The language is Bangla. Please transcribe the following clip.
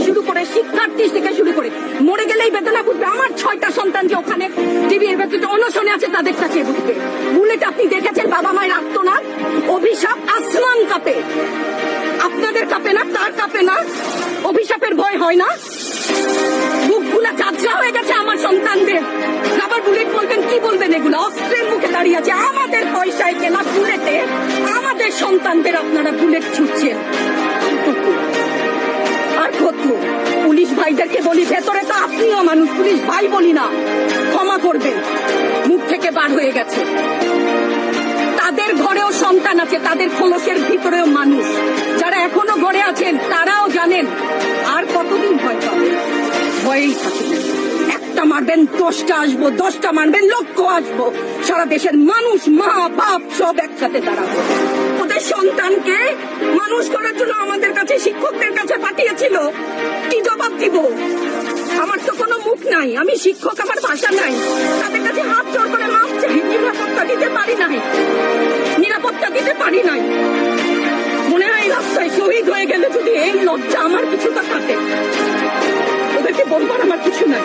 শুরু করে শিক্ষার্থী থেকে শুরু করে মরে গেলেই বেদনা বুঝবে। আমার 6টা সন্তান যে ওখানে টিভির ভেতরে অনশনে আছে তাদের কাছে বুঝবে। বুলেট আপনি দেখেছেন বাবা মায়ের আত্মনাদ, অভিশাপ আসমান কাঁপে। আপনাদের কাঁপে না? তার কাঁপে না? অভিশাপের ভয় হয় না? বুকগুলা চাচা হয়ে গেছে আমার সন্তানদের। আবার বুলেট বলবেন, কি বলবেন? এগুলো অস্ত্রের মুখে দাঁড়িয়ে আছে, আমাদের পয়সায় কেনা বুলেটে আমাদের সন্তানদের আপনারা বুলেট ছুটছেন। আর কত পুলিশ ভাইদেরকে বলি, ভেতরে তো আপনিও মানুষ, পুলিশ ভাই বলি না, ক্ষমা করবেন, মুখ থেকে বার হয়ে গেছে। তাদের ঘরেও সন্তান আছে, তাদের খোলসের ভিতরেও মানুষ। যারা এখনো ঘরে আছেন তারাও জানেন আর কতদিন ভয় পাবে। ভয়েই থাকেন। একটা মারবেন 10টা আসবো, 10টা মারবেন লক্ষ আসবো। সারা দেশের মানুষ, মা বাপ সব একসাথে দাঁড়াবো। ওদের সন্তানকে মানুষ করার জন্য আমাদের কাছে, শিক্ষকদের কাছে পাঠিয়েছিল। কি জবাব দিব? আমার তো কোনো মুখ নাই, আমি শিক্ষক, আমার ভাষা নাই। তাদের কাছে হাত জোড় করে মাপ চাই। নিরাপত্তা দিতে পারি নাই, নিরাপত্তা দিতে পারি নাই। মনে হয় রাস্তায় শহীদ হয়ে গেলে যদি এই লজ্জা আমার কিছুটা থাকে, ওদেরকে বলবার আমার কিছু নাই।